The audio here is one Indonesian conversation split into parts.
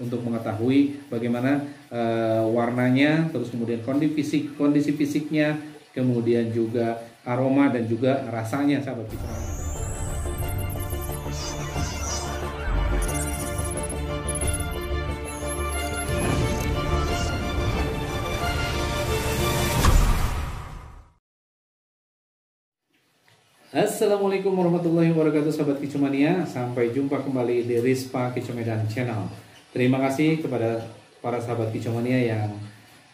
untuk mengetahui bagaimana warnanya, terus kemudian kondisi fisiknya, kemudian juga aroma dan juga rasanya, sahabat Kicomania. Assalamualaikum warahmatullahi wabarakatuh, sahabat Kicomania. Sampai jumpa kembali di Rispa Kicomedan Channel. Terima kasih kepada para sahabat Kicomania yang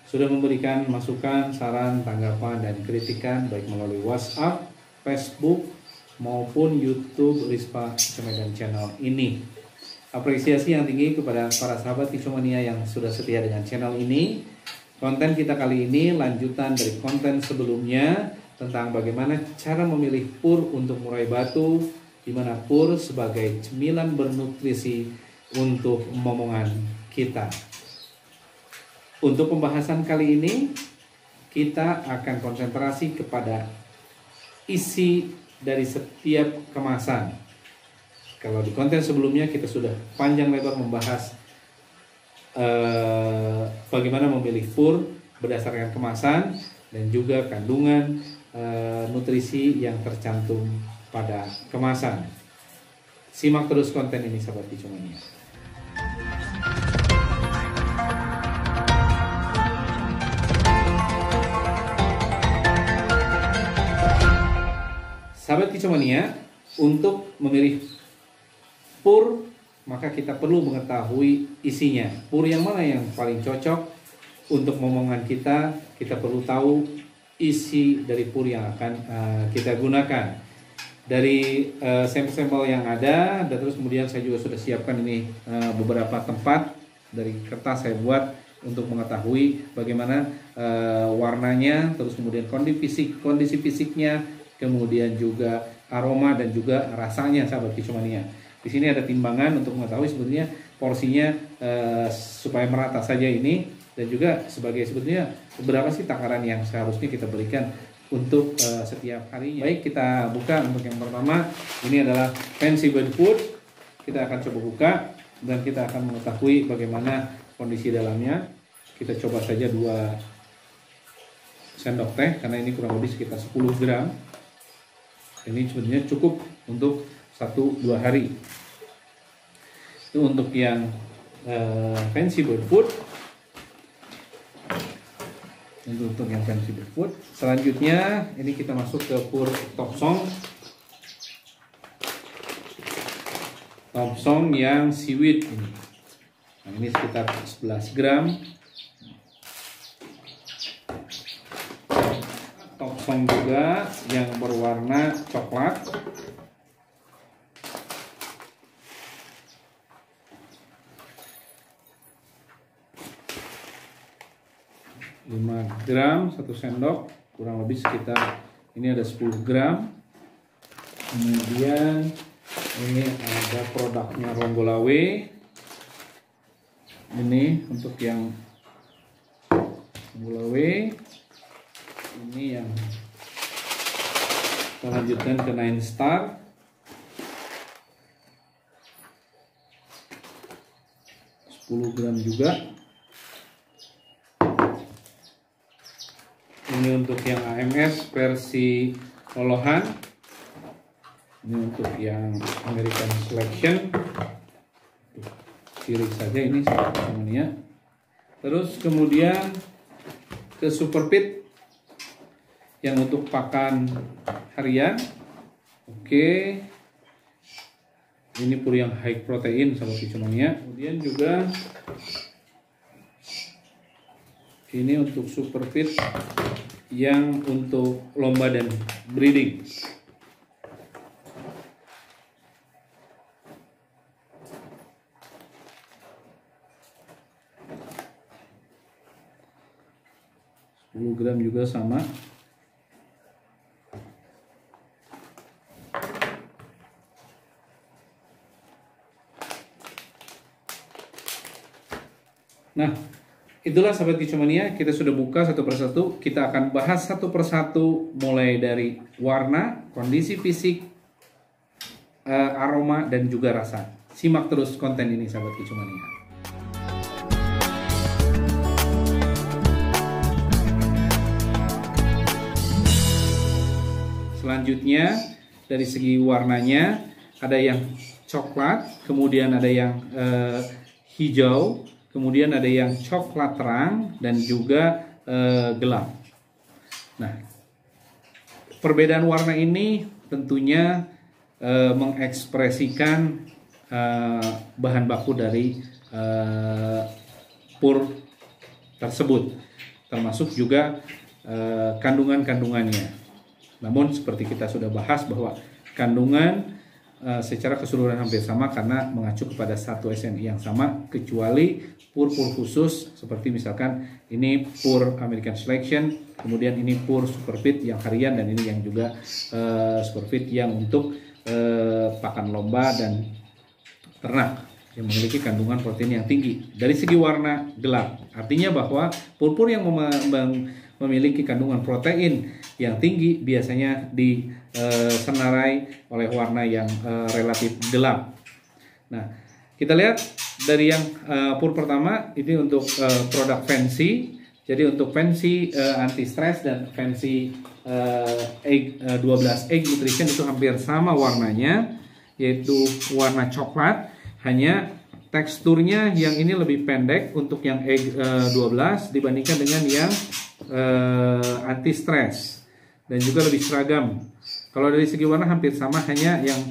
sudah memberikan masukan, saran, tanggapan, dan kritikan baik melalui WhatsApp, Facebook, maupun YouTube Rispa Kicomedan Channel ini. Apresiasi yang tinggi kepada para sahabat Kicomania yang sudah setia dengan channel ini. Konten kita kali ini lanjutan dari konten sebelumnya tentang bagaimana cara memilih pur untuk murai batu, di mana pur sebagai cemilan bernutrisi untuk momongan kita. Untuk pembahasan kali ini, kita akan konsentrasi kepada isi dari setiap kemasan. Kalau di konten sebelumnya kita sudah panjang lebar membahas bagaimana memilih pur berdasarkan kemasan dan juga kandungan nutrisi yang tercantum pada kemasan. Simak terus konten ini, sahabat Kicomania. Sahabat Kicomania, untuk memilih pur maka kita perlu mengetahui isinya. Pur yang mana yang paling cocok untuk momongan kita? Kita perlu tahu isi dari pur yang akan kita gunakan. Dari sampel-sampel yang ada, dan terus kemudian saya juga sudah siapkan ini beberapa tempat dari kertas saya buat untuk mengetahui bagaimana warnanya, terus kemudian kondisi fisiknya, kemudian juga aroma dan juga rasanya, sahabat Kicomania. Di sini ada timbangan untuk mengetahui sebetulnya porsinya supaya merata saja ini. Dan juga sebagai sebetulnya berapa sih takaran yang seharusnya kita berikan untuk setiap harinya. Baik, kita buka untuk yang pertama. Ini adalah Fancy Body Food. Kita akan coba buka dan kita akan mengetahui bagaimana kondisi dalamnya. Kita coba saja 2 sendok teh karena ini kurang lebih sekitar 10 gram. Ini sebenarnya cukup untuk 1-2 hari. Itu untuk yang Fancy Body Food. Untuk yang Fancy Body Food. Selanjutnya ini kita masuk ke pur Topsong. Topsong yang seaweed ini. Nah, ini sekitar 11 gram. Topsong juga yang berwarna coklat. Gram, 1 sendok, kurang lebih sekitar ini ada 10 gram. Kemudian ini ada produknya Ronggolawe. Ini untuk yang Ronggolawe. Ini yang kita lanjutkan ke 9 Star. Gram juga. Ini untuk yang AMS versi lolohan. Ini untuk yang American Selection. Ciri saja ini, sahabat Kicomania. Terus kemudian ke Super Fit yang untuk pakan harian. Oke. Ini pur yang high protein, sahabat Kicomania. Kemudian juga ini untuk Super Fit yang untuk lomba dan breeding. Gram juga sama. Nah, itulah sahabat Kicomania, kita sudah buka satu persatu. Kita akan bahas satu persatu mulai dari warna, kondisi fisik, aroma, dan juga rasa. Simak terus konten ini sahabat Kicomania. selanjutnya dari segi warnanya ada yang coklat, kemudian ada yang hijau, kemudian ada yang coklat terang dan juga gelap. Nah, perbedaan warna ini tentunya mengekspresikan bahan baku dari pur tersebut, termasuk juga kandungan-kandungannya. Namun seperti kita sudah bahas bahwa kandungan secara keseluruhan hampir sama karena mengacu kepada satu SNI yang sama, kecuali pur-pur khusus seperti misalkan ini pur American Selection, kemudian ini pur Superfit yang harian, dan ini yang juga Superfit yang untuk pakan lomba dan ternak yang memiliki kandungan protein yang tinggi. Dari segi warna gelap, artinya bahwa pur-pur yang memiliki kandungan protein yang tinggi biasanya disenarai oleh warna yang relatif gelap. Nah, kita lihat dari yang pur pertama ini untuk produk Fancy. Jadi untuk Fancy anti stress dan Fancy egg 12 egg nutrition itu hampir sama warnanya, yaitu warna coklat. Hanya teksturnya yang ini lebih pendek untuk yang egg 12 dibandingkan dengan yang anti stress, dan juga lebih seragam. Kalau dari segi warna hampir sama, hanya yang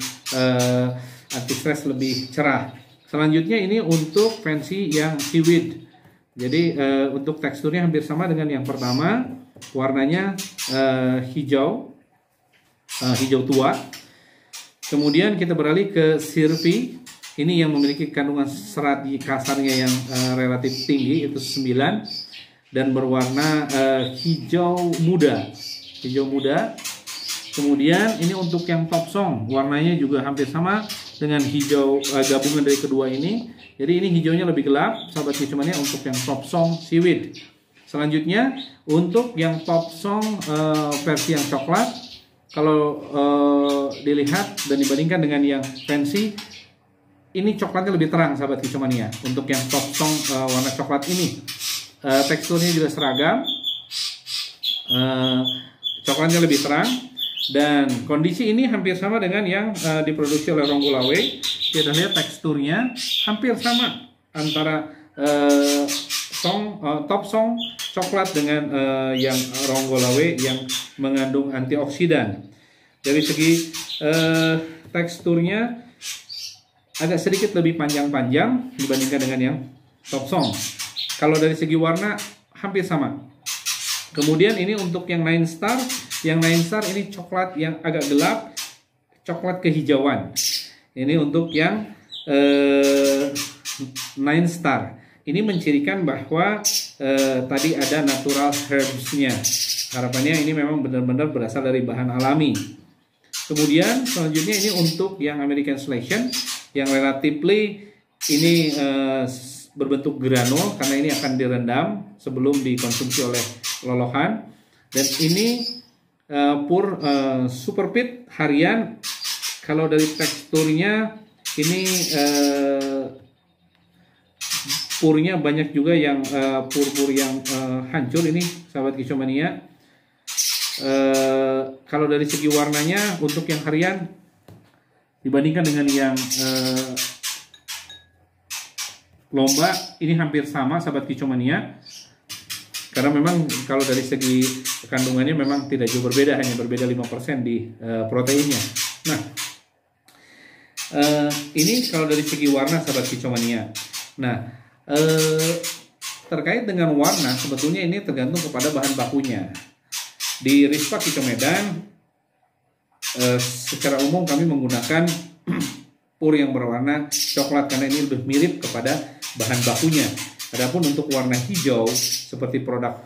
anti stress lebih cerah. Selanjutnya ini untuk Fancy yang seaweed. Jadi untuk teksturnya hampir sama dengan yang pertama, warnanya hijau tua. Kemudian kita beralih ke Sirvi. Ini yang memiliki kandungan serat di kasarnya yang relatif tinggi, itu 9, dan berwarna hijau muda. Kemudian ini untuk yang Top Song, warnanya juga hampir sama dengan hijau gabungan dari kedua ini. Jadi ini hijaunya lebih gelap, sahabat Kicomania, untuk yang Top Song Seaweed. Selanjutnya untuk yang Top Song versi yang coklat, kalau dilihat dan dibandingkan dengan yang Fancy, ini coklatnya lebih terang, sahabat Kicomania. Untuk yang Top Song warna coklat ini, teksturnya juga seragam, coklatnya lebih terang, dan kondisi ini hampir sama dengan yang diproduksi oleh Ronggolawe. Kita lihat teksturnya hampir sama antara Top Song coklat dengan yang Ronggolawe yang mengandung antioksidan. Dari segi teksturnya agak sedikit lebih panjang-panjang dibandingkan dengan yang Top Song. Kalau dari segi warna hampir sama. Kemudian ini untuk yang Nine Star. Yang Nine Star ini coklat yang agak gelap, coklat kehijauan. Ini untuk yang Nine Star. Ini mencirikan bahwa tadi ada natural herbs-nya. Harapannya ini memang benar-benar berasal dari bahan alami. Kemudian selanjutnya ini untuk yang American Selection, yang relatively ini berbentuk granul karena ini akan direndam sebelum dikonsumsi oleh lolohan. Dan ini pur Superfit harian. Kalau dari teksturnya ini purnya banyak juga yang pur-pur yang hancur ini, sahabat Kicomania. Kalau dari segi warnanya untuk yang harian dibandingkan dengan yang lomba ini hampir sama, sahabat Kicomania. Karena memang kalau dari segi kandungannya memang tidak jauh berbeda, hanya berbeda 5% di proteinnya. Nah, ini kalau dari segi warna, sahabat Kicomania. Nah, terkait dengan warna sebetulnya ini tergantung kepada bahan bakunya. Di Rispa Kicomedan secara umum kami menggunakan pur yang berwarna coklat karena ini lebih mirip kepada bahan bakunya. Adapun untuk warna hijau seperti produk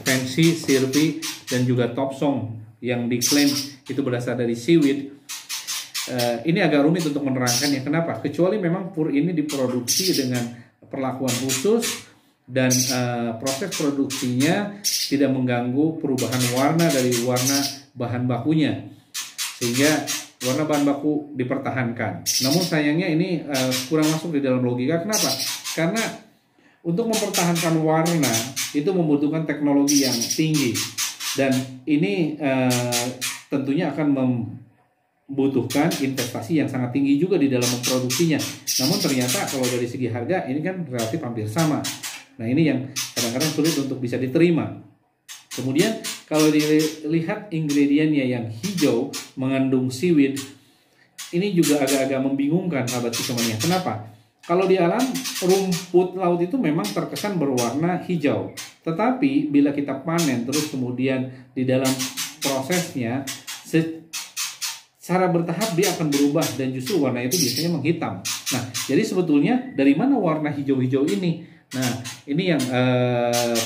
Fancy, Sirvi, dan juga Top Song yang diklaim itu berasal dari seaweed, ini agak rumit untuk menerangkannya. Kenapa? Kecuali memang pur ini diproduksi dengan perlakuan khusus dan proses produksinya tidak mengganggu perubahan warna dari warna bahan bakunya, sehingga warna bahan baku dipertahankan. Namun sayangnya ini kurang masuk di dalam logika. Kenapa? Karena untuk mempertahankan warna itu membutuhkan teknologi yang tinggi, dan ini tentunya akan membutuhkan investasi yang sangat tinggi juga di dalam memproduksinya. Namun ternyata kalau dari segi harga ini kan relatif hampir sama. Nah ini yang kadang-kadang sulit untuk bisa diterima. Kemudian kalau dilihat ingredientnya yang hijau mengandung seaweed, ini juga agak-agak membingungkan sahabat Kicomania. Kenapa? Kalau di alam, rumput laut itu memang terkesan berwarna hijau. Tetapi bila kita panen terus kemudian di dalam prosesnya secara bertahap dia akan berubah dan justru warna itu biasanya menghitam. Nah, jadi sebetulnya dari mana warna hijau-hijau ini? Nah, ini yang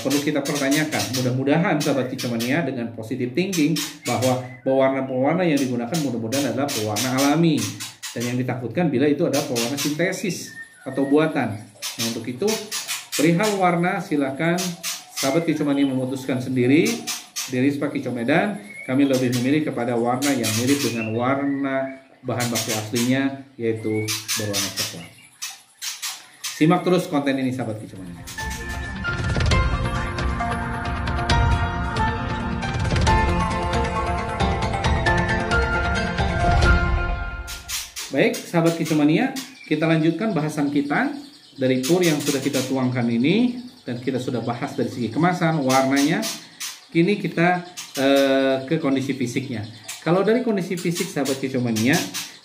perlu kita pertanyakan. Mudah-mudahan sahabat Kicomania dengan positive thinking bahwa pewarna-pewarna yang digunakan mudah-mudahan adalah pewarna alami. Dan yang ditakutkan bila itu adalah pewarna sintesis atau buatan. Nah, untuk itu perihal warna silakan sahabat Kicomania memutuskan sendiri. Di Rispa Kicomedan kami lebih memilih kepada warna yang mirip dengan warna bahan baku aslinya, yaitu berwarna coklat. Simak terus konten ini sahabat Kicomania. Baik sahabat Kicomania, kita lanjutkan bahasan kita dari pur yang sudah kita tuangkan ini. Dan kita sudah bahas dari segi kemasan, warnanya. Kini kita ke kondisi fisiknya. Kalau dari kondisi fisik sahabat Kicomania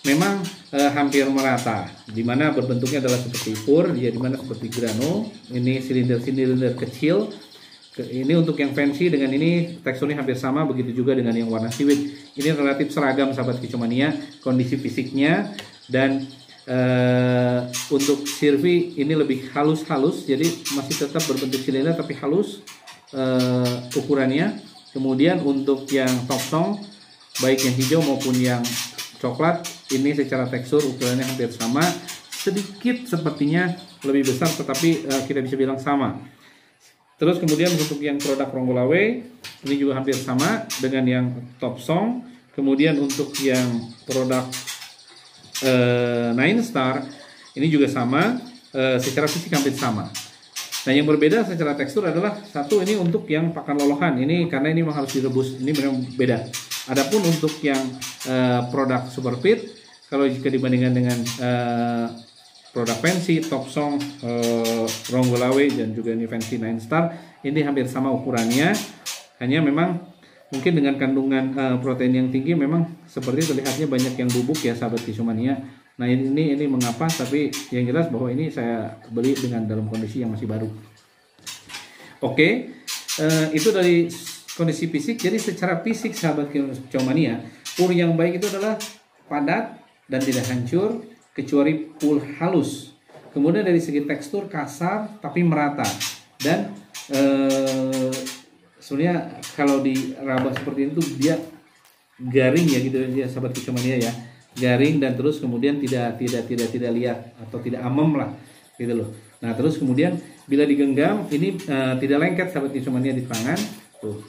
memang hampir merata, dimana berbentuknya adalah seperti pur, ya dimana seperti granul. Ini silinder-silinder kecil. Ini untuk yang fancy, dengan ini teksturnya hampir sama, begitu juga dengan yang warna seaweed. Ini relatif seragam sahabat Kicomania kondisi fisiknya. Dan untuk sirvi ini lebih halus-halus, jadi masih tetap berbentuk silinder tapi halus ukurannya. Kemudian untuk yang top song, baik yang hijau maupun yang coklat, ini secara tekstur ukurannya hampir sama, sedikit sepertinya lebih besar tetapi kita bisa bilang sama. Terus kemudian untuk yang produk Ronggolawe ini juga hampir sama dengan yang top song. Kemudian untuk yang produk Nine Star ini juga sama, secara fisik hampir sama. Nah yang berbeda secara tekstur adalah satu ini untuk yang pakan lolohan ini, karena ini memang harus direbus, ini memang beda. Adapun untuk yang produk Superfit, kalau jika dibandingkan dengan produk fancy Top Song, Ronggolawe dan juga ini fancy Nine Star, ini hampir sama ukurannya. Hanya memang mungkin dengan kandungan protein yang tinggi memang seperti terlihatnya banyak yang bubuk ya sahabat Kicomania. Nah ini mengapa, tapi yang jelas bahwa ini saya beli dengan dalam kondisi yang masih baru. Oke, itu dari kondisi fisik. Jadi secara fisik sahabat Kicomania, pur yang baik itu adalah padat dan tidak hancur kecuali pur halus. Kemudian dari segi tekstur kasar tapi merata. Dan sebenarnya kalau diraba seperti itu dia garing ya gitu ya sahabat Kicomania ya, garing dan terus kemudian tidak lihat atau tidak amem lah gitu loh. Nah terus kemudian bila digenggam ini tidak lengket sahabat Kicomania di tangan tuh,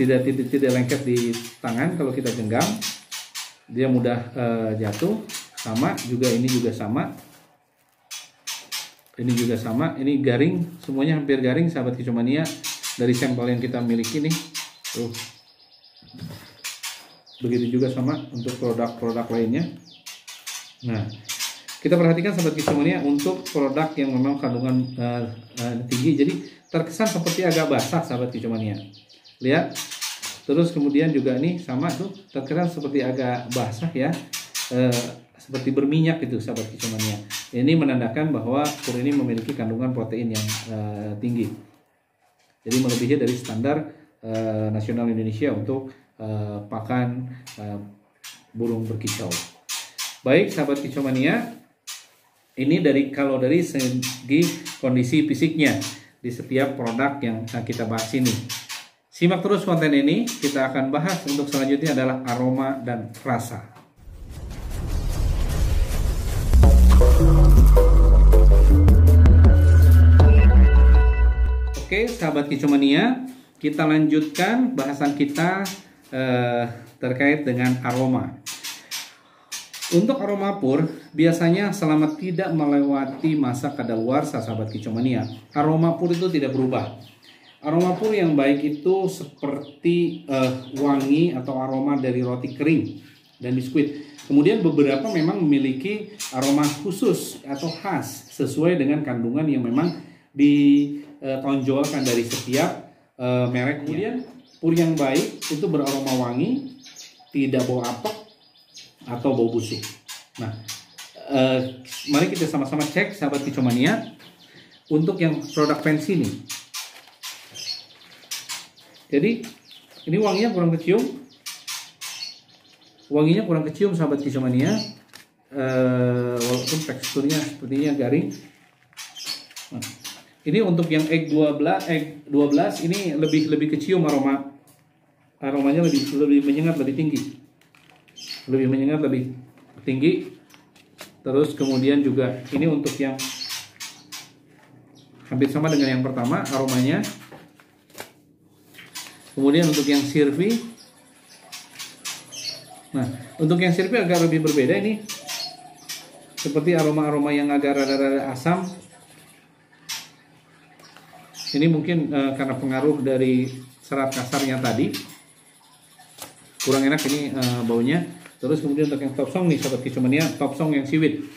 tidak lengket di tangan. Kalau kita genggam dia mudah jatuh. Sama juga ini juga sama, ini juga sama, ini garing, semuanya hampir garing sahabat Kicomania dari sampel yang kita miliki nih tuh. Begitu juga sama untuk produk-produk lainnya. Nah, kita perhatikan sahabat Kicomania untuk produk yang memang kandungan tinggi, jadi terkesan seperti agak basah sahabat Kicomania. Lihat, terus kemudian juga ini sama tuh, terkesan seperti agak basah ya, seperti berminyak gitu sahabat Kicomania. Ini menandakan bahwa pur ini memiliki kandungan protein yang tinggi. Jadi melebihi dari standar nasional Indonesia untuk pakan burung berkicau. Baik sahabat Kicomania, ini kalau dari segi kondisi fisiknya di setiap produk yang kita bahas ini. Simak terus konten ini, kita akan bahas untuk selanjutnya adalah aroma dan rasa. Oke sahabat Kicomania, kita lanjutkan bahasan kita terkait dengan aroma. Untuk aroma pur biasanya selama tidak melewati masa kadaluarsa sahabat Kicomania, aroma pur itu tidak berubah. Aroma pur yang baik itu seperti wangi atau aroma dari roti kering dan biskuit. Kemudian beberapa memang memiliki aroma khusus atau khas sesuai dengan kandungan yang memang ditonjolkan dari setiap merek. Kemudian pur yang baik itu beraroma wangi, tidak bau apek atau bau busuk. Nah, mari kita sama-sama cek sahabat Kicomania untuk yang produk pensi nih. Jadi ini wanginya kurang kecium. Wanginya kurang kecium sahabat Kicomania, walaupun teksturnya sepertinya garing. Nah, ini untuk yang egg 12 ini lebih kecium aromanya lebih menyengat, lebih tinggi. Terus kemudian juga ini untuk yang hampir sama dengan yang pertama aromanya. Kemudian untuk yang sirvi, nah, untuk yang sirpi agak lebih berbeda ini. Seperti aroma-aroma yang agak rada-rada asam. Ini mungkin karena pengaruh dari serat kasarnya tadi. Kurang enak ini baunya. Terus kemudian untuk yang top song nih sahabat Kicomania, top song yang siwit.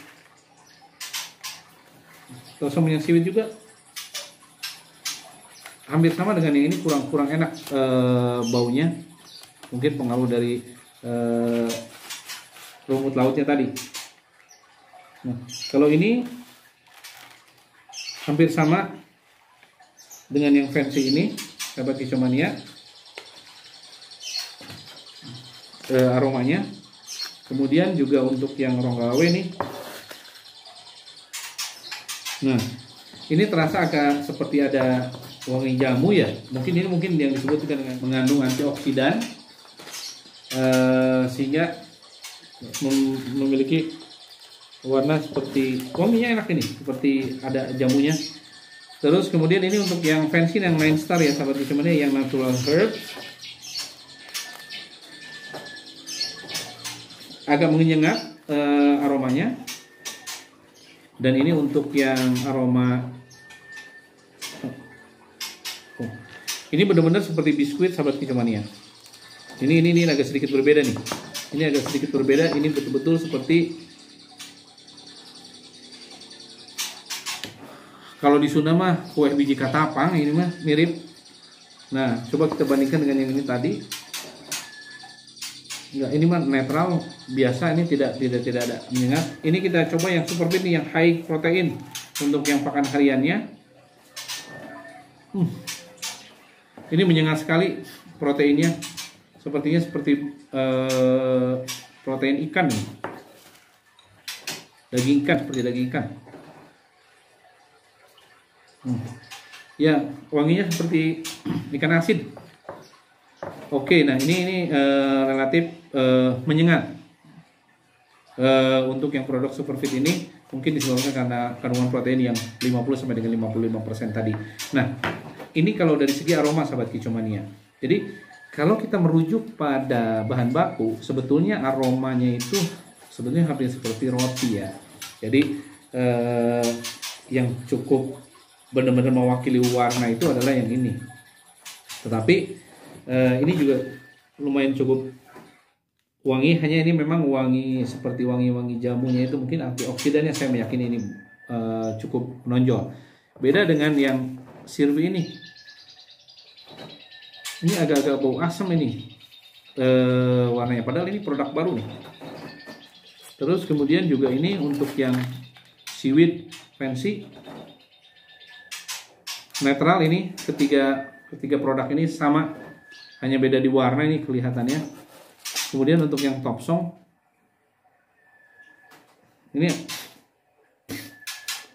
Top song yang siwit juga hampir sama dengan yang ini, kurang enak baunya. Mungkin pengaruh dari rumput lautnya tadi. Nah, kalau ini hampir sama dengan yang fancy ini, sahabat Kicomania, aromanya. Kemudian juga untuk yang Ronggawe nih. Nah, ini terasa agak seperti ada wangi jamu ya. Mungkin yang disebut dengan mengandung antioksidan. Sehingga memiliki warna seperti wanginya enak ini, seperti ada jamunya. Terus kemudian ini untuk yang fancy yang 9 star ya sahabat Kicomania, yang natural herb, agak menyengat aromanya. Dan ini untuk yang aroma ini benar-benar seperti biskuit sahabat Kicomania. Ini agak sedikit berbeda nih. Ini agak sedikit berbeda. Ini betul-betul seperti kalau di Sunda mah kue biji katapang, ini mah mirip. Nah, coba kita bandingkan dengan yang ini tadi. Enggak, ini mah netral biasa, ini tidak ada menyengat. Ini kita coba yang super fit nih, yang high protein untuk yang pakan hariannya. Ini menyengat sekali proteinnya. Sepertinya seperti protein ikan nih. Daging ikan, seperti daging ikan. Ya, wanginya seperti ikan asin. Oke, nah ini relatif menyengat. Untuk yang produk Superfit ini mungkin disebabkan karena kandungan protein yang 50 sampai dengan 55% tadi. Nah, ini kalau dari segi aroma sahabat Kicomania. Jadi kalau kita merujuk pada bahan baku, sebetulnya aromanya itu sebetulnya hampir seperti roti ya. Jadi yang cukup benar-benar mewakili warna itu adalah yang ini. Tetapi ini juga lumayan cukup wangi, hanya ini memang wangi seperti wangi-wangi jamunya itu mungkin antioksidannya saya meyakini ini cukup menonjol. Beda dengan yang sirvi ini. Ini agak-agak bau asam ini warnanya, padahal ini produk baru nih. Terus kemudian juga ini untuk yang seaweed fancy netral, ini ketiga produk ini sama, hanya beda di warna ini kelihatannya. Kemudian untuk yang top song ini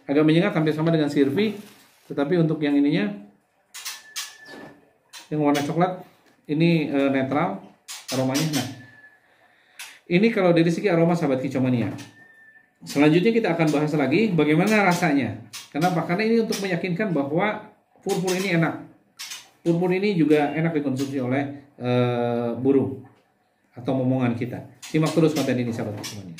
agak menyengat, hampir sama dengan sirvi, tetapi untuk yang ininya yang warna coklat ini netral aromanya. Nah, ini kalau dari segi aroma sahabat Kicomania. Selanjutnya kita akan bahas lagi bagaimana rasanya. Kenapa? Karena ini untuk meyakinkan bahwa pur-pur ini enak. Pur-pur ini juga enak dikonsumsi oleh burung atau momongan kita. Simak terus konten ini sahabat Kicomania.